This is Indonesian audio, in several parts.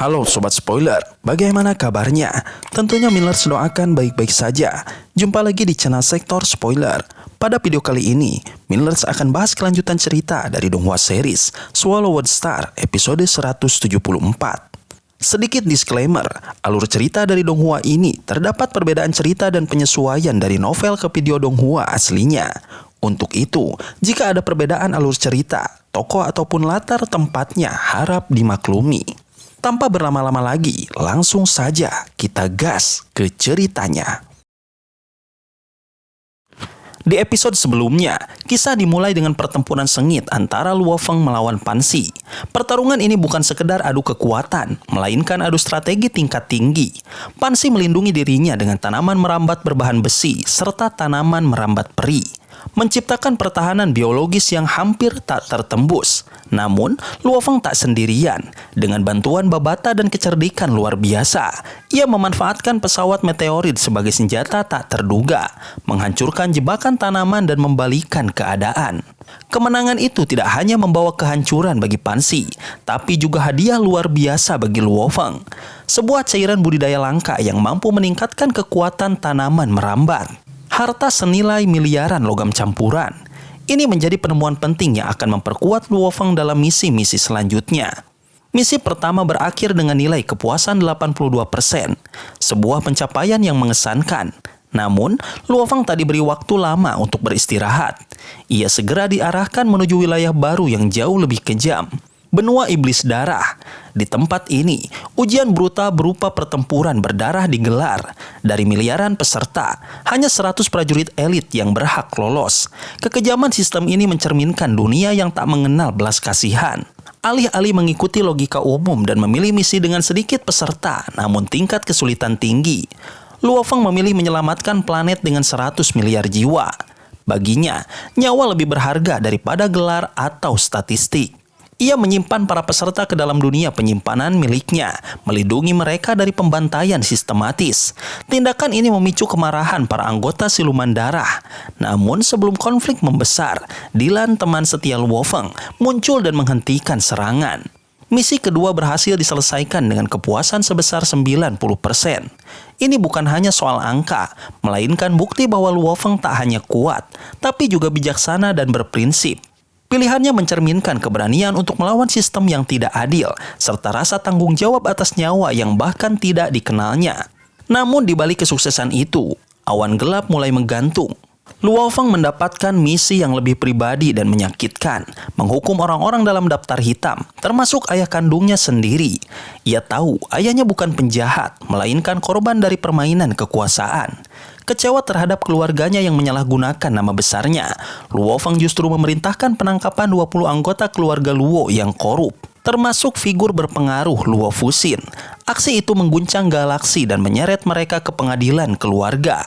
Halo Sobat Spoiler, bagaimana kabarnya? Tentunya Millers doakan baik-baik saja. Jumpa lagi di channel Sektor Spoiler. Pada video kali ini, Millers akan bahas kelanjutan cerita dari Donghua series Swallowed Star episode 174. Sedikit disclaimer, alur cerita dari Donghua ini terdapat perbedaan cerita dan penyesuaian dari novel ke video Donghua aslinya. Untuk itu, jika ada perbedaan alur cerita, tokoh ataupun latar tempatnya harap dimaklumi. Tanpa berlama-lama lagi, langsung saja kita gas ke ceritanya. Di episode sebelumnya, kisah dimulai dengan pertempuran sengit antara Luo Feng melawan Pan Xi. Pertarungan ini bukan sekedar adu kekuatan, melainkan adu strategi tingkat tinggi. Pan Xi melindungi dirinya dengan tanaman merambat berbahan besi serta tanaman merambat peri, menciptakan pertahanan biologis yang hampir tak tertembus. Namun, Luo Feng tak sendirian. Dengan bantuan babata dan kecerdikan luar biasa, ia memanfaatkan pesawat meteorit sebagai senjata tak terduga, menghancurkan jebakan tanaman dan membalikan keadaan. Kemenangan itu tidak hanya membawa kehancuran bagi Pan Xi, tapi juga hadiah luar biasa bagi Luo Feng. Sebuah cairan budidaya langka yang mampu meningkatkan kekuatan tanaman merambat. Harta senilai miliaran logam campuran. Ini menjadi penemuan penting yang akan memperkuat Luo Feng dalam misi-misi selanjutnya. Misi pertama berakhir dengan nilai kepuasan 82%. Sebuah pencapaian yang mengesankan. Namun, Luo Feng tak diberi waktu lama untuk beristirahat. Ia segera diarahkan menuju wilayah baru yang jauh lebih kejam. Benua Iblis Darah. Di tempat ini, ujian brutal berupa pertempuran berdarah digelar. Dari miliaran peserta, hanya 100 prajurit elit yang berhak lolos. Kekejaman sistem ini mencerminkan dunia yang tak mengenal belas kasihan. Alih-alih mengikuti logika umum dan memilih misi dengan sedikit peserta, namun tingkat kesulitan tinggi, Luo Feng memilih menyelamatkan planet dengan 100 miliar jiwa. Baginya, nyawa lebih berharga daripada gelar atau statistik. Ia menyimpan para peserta ke dalam dunia penyimpanan miliknya, melindungi mereka dari pembantaian sistematis. Tindakan ini memicu kemarahan para anggota siluman darah. Namun sebelum konflik membesar, Dylan, teman setia Luo Feng, muncul dan menghentikan serangan. Misi kedua berhasil diselesaikan dengan kepuasan sebesar 90%. Ini bukan hanya soal angka, melainkan bukti bahwa Luo Feng tak hanya kuat, tapi juga bijaksana dan berprinsip. Pilihannya mencerminkan keberanian untuk melawan sistem yang tidak adil, serta rasa tanggung jawab atas nyawa yang bahkan tidak dikenalnya. Namun di balik kesuksesan itu, awan gelap mulai menggantung. Luo Feng mendapatkan misi yang lebih pribadi dan menyakitkan, menghukum orang-orang dalam daftar hitam, termasuk ayah kandungnya sendiri. Ia tahu ayahnya bukan penjahat, melainkan korban dari permainan kekuasaan. Kecewa terhadap keluarganya yang menyalahgunakan nama besarnya, Luo Feng justru memerintahkan penangkapan 20 anggota keluarga Luo yang korup, termasuk figur berpengaruh Luo Fuxin. Aksi itu mengguncang galaksi dan menyeret mereka ke pengadilan keluarga.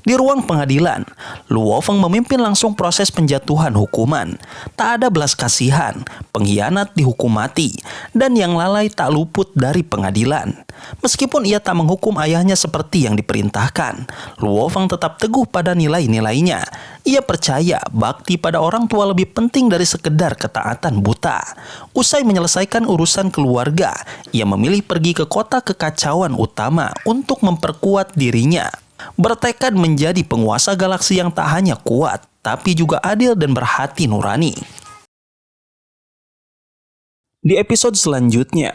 Di ruang pengadilan, Luo Feng memimpin langsung proses penjatuhan hukuman. Tak ada belas kasihan, pengkhianat dihukum mati, dan yang lalai tak luput dari pengadilan. Meskipun ia tak menghukum ayahnya seperti yang diperintahkan, Luo Feng tetap teguh pada nilai-nilainya. Ia percaya bakti pada orang tua lebih penting dari sekedar ketaatan buta. Usai menyelesaikan urusan keluarga, ia memilih pergi ke kota kekacauan utama untuk memperkuat dirinya. Bertekad menjadi penguasa galaksi yang tak hanya kuat, tapi juga adil dan berhati nurani. Di episode selanjutnya,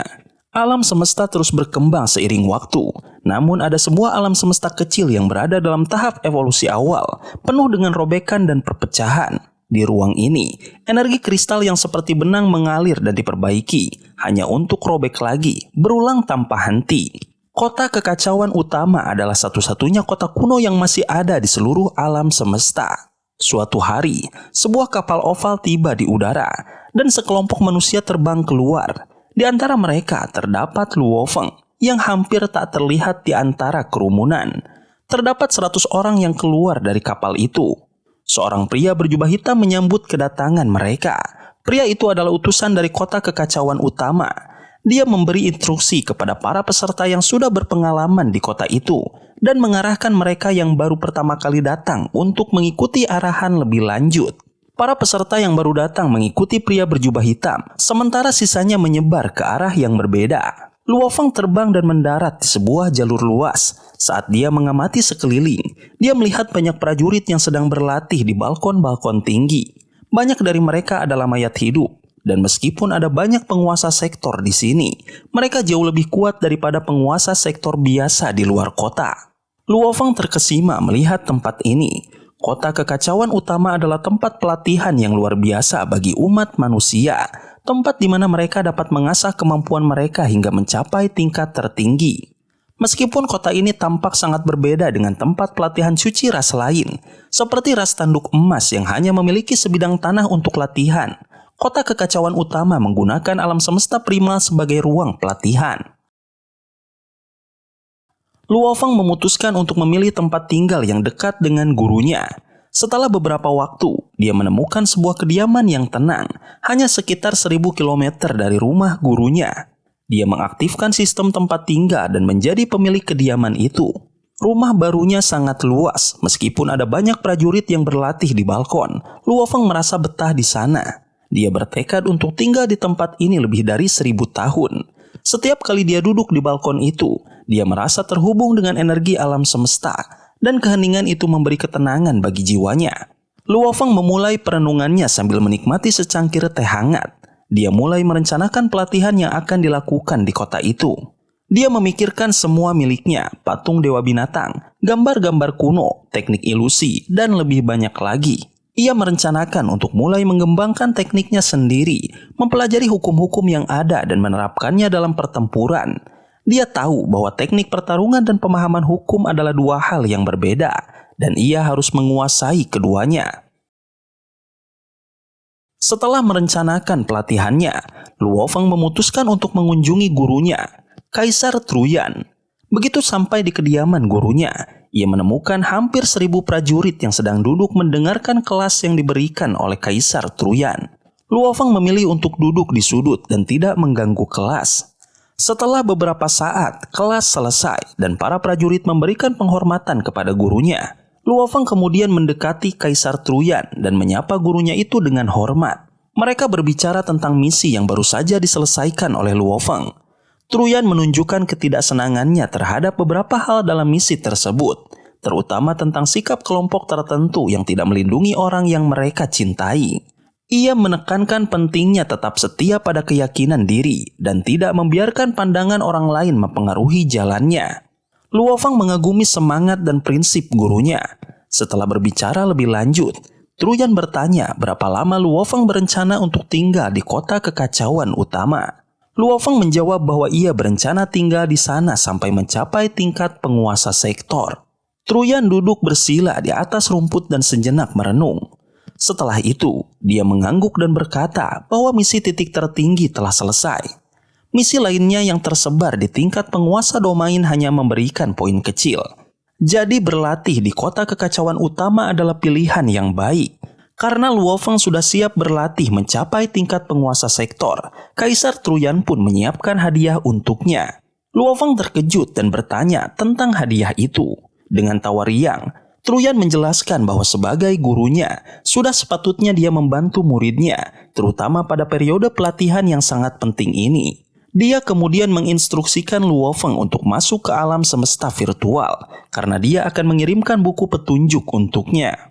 alam semesta terus berkembang seiring waktu. Namun ada sebuah alam semesta kecil yang berada dalam tahap evolusi awal, penuh dengan robekan dan perpecahan. Di ruang ini, energi kristal yang seperti benang mengalir dan diperbaiki, hanya untuk robek lagi, berulang tanpa henti. Kota kekacauan utama adalah satu-satunya kota kuno yang masih ada di seluruh alam semesta. Suatu hari, sebuah kapal oval tiba di udara, dan sekelompok manusia terbang keluar. Di antara mereka terdapat Luo Feng, yang hampir tak terlihat di antara kerumunan. Terdapat 100 orang yang keluar dari kapal itu. Seorang pria berjubah hitam menyambut kedatangan mereka. Pria itu adalah utusan dari kota kekacauan utama. Dia memberi instruksi kepada para peserta yang sudah berpengalaman di kota itu dan mengarahkan mereka yang baru pertama kali datang untuk mengikuti arahan lebih lanjut. Para peserta yang baru datang mengikuti pria berjubah hitam, sementara sisanya menyebar ke arah yang berbeda. Luo Feng terbang dan mendarat di sebuah jalur luas. Saat dia mengamati sekeliling, dia melihat banyak prajurit yang sedang berlatih di balkon-balkon tinggi. Banyak dari mereka adalah mayat hidup. Dan meskipun ada banyak penguasa sektor di sini, mereka jauh lebih kuat daripada penguasa sektor biasa di luar kota. Luo Feng terkesima melihat tempat ini. Kota kekacauan utama adalah tempat pelatihan yang luar biasa bagi umat manusia. Tempat di mana mereka dapat mengasah kemampuan mereka hingga mencapai tingkat tertinggi. Meskipun kota ini tampak sangat berbeda dengan tempat pelatihan suci ras lain, seperti ras tanduk emas yang hanya memiliki sebidang tanah untuk latihan, kota kekacauan utama menggunakan alam semesta primal sebagai ruang pelatihan. Luo Feng memutuskan untuk memilih tempat tinggal yang dekat dengan gurunya. Setelah beberapa waktu, dia menemukan sebuah kediaman yang tenang, hanya sekitar 1000 km dari rumah gurunya. Dia mengaktifkan sistem tempat tinggal dan menjadi pemilik kediaman itu. Rumah barunya sangat luas, meskipun ada banyak prajurit yang berlatih di balkon. Luo Feng merasa betah di sana. Dia bertekad untuk tinggal di tempat ini lebih dari 1000 tahun. Setiap kali dia duduk di balkon itu, dia merasa terhubung dengan energi alam semesta. Dan keheningan itu memberi ketenangan bagi jiwanya. Luo Feng memulai perenungannya sambil menikmati secangkir teh hangat. Dia mulai merencanakan pelatihan yang akan dilakukan di kota itu. Dia memikirkan semua miliknya, patung dewa binatang, gambar-gambar kuno, teknik ilusi, dan lebih banyak lagi. Ia merencanakan untuk mulai mengembangkan tekniknya sendiri, mempelajari hukum-hukum yang ada dan menerapkannya dalam pertempuran. Dia tahu bahwa teknik pertarungan dan pemahaman hukum adalah dua hal yang berbeda, dan ia harus menguasai keduanya. Setelah merencanakan pelatihannya, Luo Feng memutuskan untuk mengunjungi gurunya, Kaisar Truyan. Begitu sampai di kediaman gurunya, ia menemukan hampir 1000 prajurit yang sedang duduk mendengarkan kelas yang diberikan oleh Kaisar Truyan. Luo Feng memilih untuk duduk di sudut dan tidak mengganggu kelas. Setelah beberapa saat, kelas selesai dan para prajurit memberikan penghormatan kepada gurunya. Luo Feng kemudian mendekati Kaisar Truyan dan menyapa gurunya itu dengan hormat. Mereka berbicara tentang misi yang baru saja diselesaikan oleh Luo Feng. Truyan menunjukkan ketidaksenangannya terhadap beberapa hal dalam misi tersebut, terutama tentang sikap kelompok tertentu yang tidak melindungi orang yang mereka cintai. Ia menekankan pentingnya tetap setia pada keyakinan diri dan tidak membiarkan pandangan orang lain mempengaruhi jalannya. Luo Feng mengagumi semangat dan prinsip gurunya. Setelah berbicara lebih lanjut, Truyan bertanya berapa lama Luo Feng berencana untuk tinggal di kota kekacauan utama. Luo Feng menjawab bahwa ia berencana tinggal di sana sampai mencapai tingkat penguasa sektor. Truyan duduk bersila di atas rumput dan sejenak merenung. Setelah itu, dia mengangguk dan berkata bahwa misi titik tertinggi telah selesai. Misi lainnya yang tersebar di tingkat penguasa domain hanya memberikan poin kecil. Jadi berlatih di kota kekacauan utama adalah pilihan yang baik. Karena Luo Feng sudah siap berlatih mencapai tingkat penguasa sektor, Kaisar Truyan pun menyiapkan hadiah untuknya. Luo Feng terkejut dan bertanya tentang hadiah itu. Dengan tawa riang, Truyan menjelaskan bahwa sebagai gurunya, sudah sepatutnya dia membantu muridnya, terutama pada periode pelatihan yang sangat penting ini. Dia kemudian menginstruksikan Luo Feng untuk masuk ke alam semesta virtual, karena dia akan mengirimkan buku petunjuk untuknya.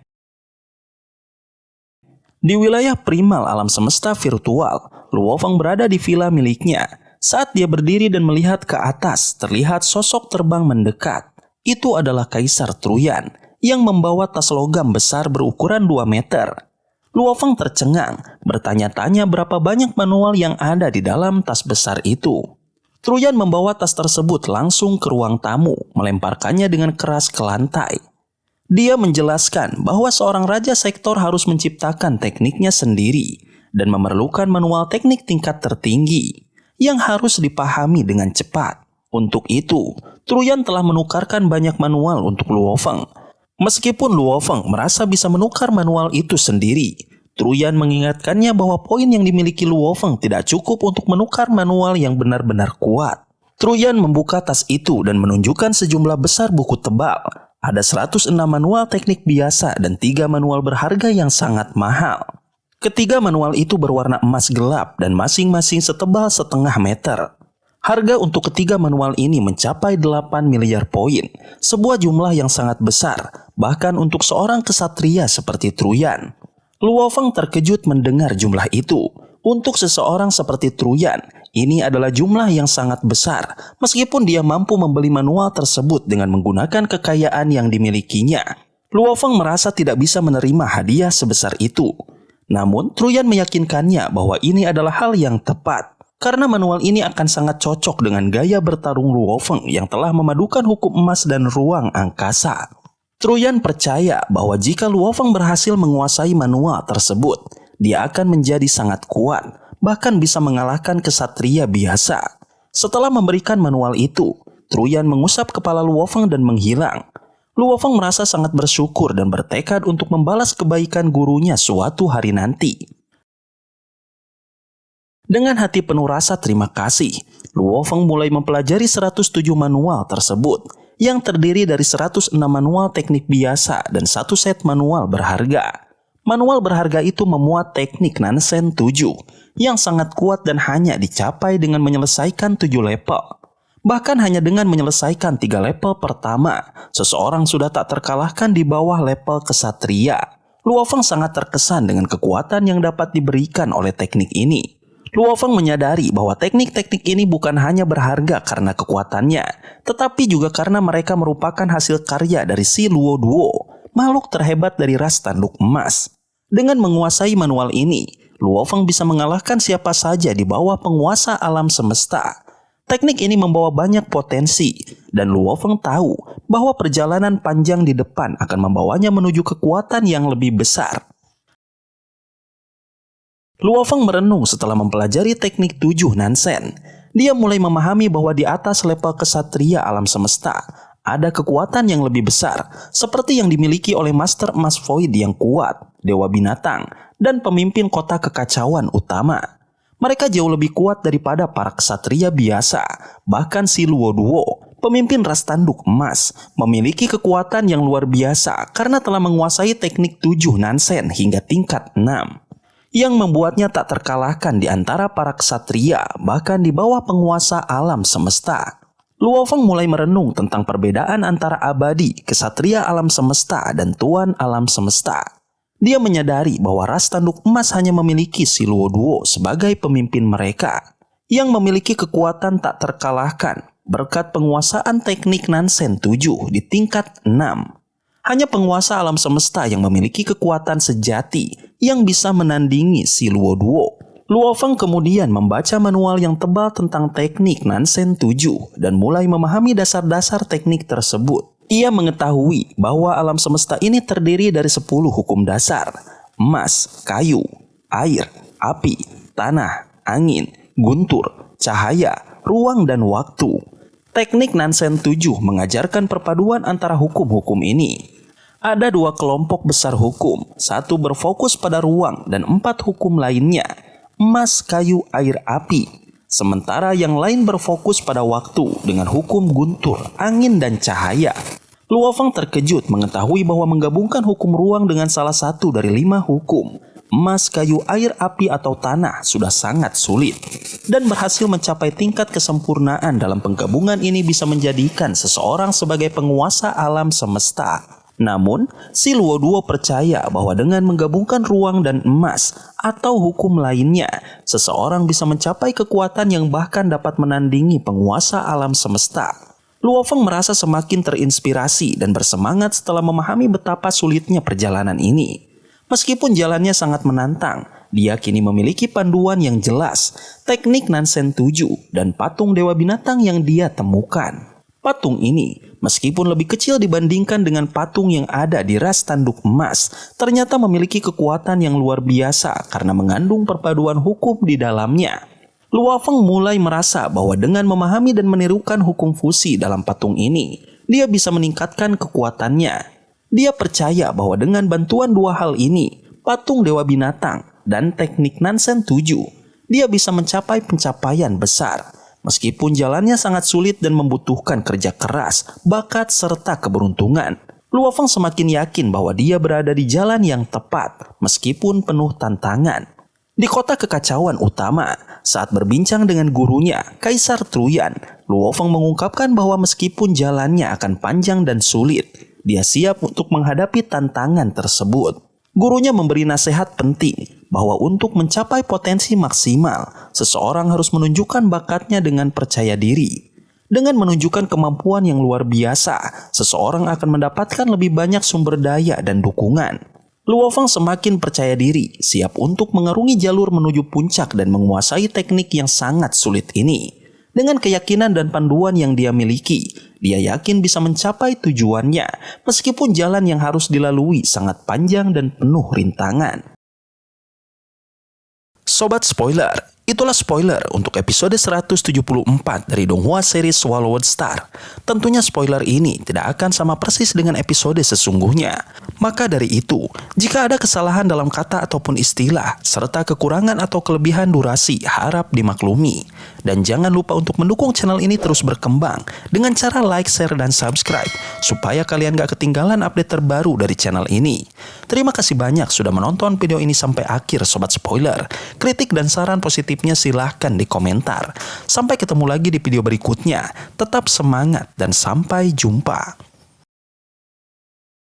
Di wilayah primal alam semesta virtual, Luo Feng berada di villa miliknya. Saat dia berdiri dan melihat ke atas, terlihat sosok terbang mendekat. Itu adalah Kaisar Truyan yang membawa tas logam besar berukuran 2 meter. Luo Feng tercengang, bertanya-tanya berapa banyak manual yang ada di dalam tas besar itu. Truyan membawa tas tersebut langsung ke ruang tamu, melemparkannya dengan keras ke lantai. Dia menjelaskan bahwa seorang raja sektor harus menciptakan tekniknya sendiri dan memerlukan manual teknik tingkat tertinggi yang harus dipahami dengan cepat. Untuk itu, Truyan telah menukarkan banyak manual untuk Luo Feng. Meskipun Luo Feng merasa bisa menukar manual itu sendiri, Truyan mengingatkannya bahwa poin yang dimiliki Luo Feng tidak cukup untuk menukar manual yang benar-benar kuat. Truyan membuka tas itu dan menunjukkan sejumlah besar buku tebal. Ada 106 manual teknik biasa dan 3 manual berharga yang sangat mahal. Ketiga manual itu berwarna emas gelap dan masing-masing setebal 0,5 meter. Harga untuk ketiga manual ini mencapai 8 miliar poin, sebuah jumlah yang sangat besar, bahkan untuk seorang kesatria seperti Truyan. Luo Feng terkejut mendengar jumlah itu. Untuk seseorang seperti Truyan, ini adalah jumlah yang sangat besar, meskipun dia mampu membeli manual tersebut dengan menggunakan kekayaan yang dimilikinya. Luo Feng merasa tidak bisa menerima hadiah sebesar itu. Namun, Truyan meyakinkannya bahwa ini adalah hal yang tepat. Karena manual ini akan sangat cocok dengan gaya bertarung Luo Feng yang telah memadukan hukum emas dan ruang angkasa. Truyan percaya bahwa jika Luo Feng berhasil menguasai manual tersebut, dia akan menjadi sangat kuat, bahkan bisa mengalahkan kesatria biasa. Setelah memberikan manual itu, Truyan mengusap kepala Luo Feng dan menghilang. Luo Feng merasa sangat bersyukur dan bertekad untuk membalas kebaikan gurunya suatu hari nanti. Dengan hati penuh rasa terima kasih, Luo Feng mulai mempelajari 107 manual tersebut, yang terdiri dari 106 manual teknik biasa dan satu set manual berharga. Manual berharga itu memuat teknik Nansen 7, yang sangat kuat dan hanya dicapai dengan menyelesaikan 7 level. Bahkan hanya dengan menyelesaikan 3 level pertama, seseorang sudah tak terkalahkan di bawah level kesatria. Luo Feng sangat terkesan dengan kekuatan yang dapat diberikan oleh teknik ini. Luo Feng menyadari bahwa teknik-teknik ini bukan hanya berharga karena kekuatannya, tetapi juga karena mereka merupakan hasil karya dari si Luo Duo, makhluk terhebat dari ras tanduk emas. Dengan menguasai manual ini, Luo Feng bisa mengalahkan siapa saja di bawah penguasa alam semesta. Teknik ini membawa banyak potensi, dan Luo Feng tahu bahwa perjalanan panjang di depan akan membawanya menuju kekuatan yang lebih besar. Luo Feng merenung setelah mempelajari teknik 7 Nansen. Dia mulai memahami bahwa di atas level kesatria alam semesta, ada kekuatan yang lebih besar, seperti yang dimiliki oleh Master Emas Void yang kuat, Dewa Binatang, dan pemimpin kota kekacauan utama. Mereka jauh lebih kuat daripada para kesatria biasa. Bahkan si Luo Duo, pemimpin ras tanduk emas, memiliki kekuatan yang luar biasa karena telah menguasai teknik 7 Nansen hingga tingkat 6. Yang membuatnya tak terkalahkan di antara para kesatria, bahkan di bawah penguasa alam semesta. Luo Feng mulai merenung tentang perbedaan antara abadi, kesatria alam semesta, dan tuan alam semesta. Dia menyadari bahwa ras tanduk emas hanya memiliki si Luo Duo sebagai pemimpin mereka, yang memiliki kekuatan tak terkalahkan berkat penguasaan teknik Nansen 7 di tingkat 6. Hanya penguasa alam semesta yang memiliki kekuatan sejati yang bisa menandingi si Luo Duo. Luo Feng kemudian membaca manual yang tebal tentang teknik Nansen 7 dan mulai memahami dasar-dasar teknik tersebut. Ia mengetahui bahwa alam semesta ini terdiri dari 10 hukum dasar: emas, kayu, air, api, tanah, angin, guntur, cahaya, ruang, dan waktu. Teknik Nansen 7 mengajarkan perpaduan antara hukum-hukum ini. Ada 2 kelompok besar hukum, 1 berfokus pada ruang dan 4 hukum lainnya, emas, kayu, air, api. Sementara yang lain berfokus pada waktu dengan hukum guntur, angin, dan cahaya. Luo Feng terkejut mengetahui bahwa menggabungkan hukum ruang dengan salah satu dari 5 hukum, emas, kayu, air, api, atau tanah, sudah sangat sulit. Dan berhasil mencapai tingkat kesempurnaan dalam penggabungan ini bisa menjadikan seseorang sebagai penguasa alam semesta. Namun, si Luo Duo percaya bahwa dengan menggabungkan ruang dan emas atau hukum lainnya, seseorang bisa mencapai kekuatan yang bahkan dapat menandingi penguasa alam semesta. Luo Feng merasa semakin terinspirasi dan bersemangat setelah memahami betapa sulitnya perjalanan ini. Meskipun jalannya sangat menantang, dia kini memiliki panduan yang jelas, teknik Nansen 7 dan patung Dewa Binatang yang dia temukan. Patung ini, meskipun lebih kecil dibandingkan dengan patung yang ada di ras tanduk emas, ternyata memiliki kekuatan yang luar biasa karena mengandung perpaduan hukum di dalamnya. Luo Feng mulai merasa bahwa dengan memahami dan menirukan hukum fusi dalam patung ini, dia bisa meningkatkan kekuatannya. Dia percaya bahwa dengan bantuan 2 hal ini, patung Dewa Binatang dan teknik Nansen 7, dia bisa mencapai pencapaian besar. Meskipun jalannya sangat sulit dan membutuhkan kerja keras, bakat, serta keberuntungan, Luo Feng semakin yakin bahwa dia berada di jalan yang tepat, meskipun penuh tantangan. Di kota kekacauan utama, saat berbincang dengan gurunya, Kaisar Truyan, Luo Feng mengungkapkan bahwa meskipun jalannya akan panjang dan sulit, dia siap untuk menghadapi tantangan tersebut. Gurunya memberi nasihat penting bahwa untuk mencapai potensi maksimal, seseorang harus menunjukkan bakatnya dengan percaya diri. Dengan menunjukkan kemampuan yang luar biasa, seseorang akan mendapatkan lebih banyak sumber daya dan dukungan. Luo Feng semakin percaya diri, siap untuk mengarungi jalur menuju puncak dan menguasai teknik yang sangat sulit ini. Dengan keyakinan dan panduan yang dia miliki, dia yakin bisa mencapai tujuannya, meskipun jalan yang harus dilalui sangat panjang dan penuh rintangan. Sobat Spoiler, itulah spoiler untuk episode 174 dari Donghua series Swallowed Star. Tentunya spoiler ini tidak akan sama persis dengan episode sesungguhnya. Maka dari itu, jika ada kesalahan dalam kata ataupun istilah, serta kekurangan atau kelebihan durasi, harap dimaklumi. Dan jangan lupa untuk mendukung channel ini terus berkembang dengan cara like, share, dan subscribe, supaya kalian gak ketinggalan update terbaru dari channel ini. Terima kasih banyak sudah menonton video ini sampai akhir Sobat Spoiler. Kritik dan saran positifnya silahkan di komentar. Sampai ketemu lagi di video berikutnya. Tetap semangat dan sampai jumpa.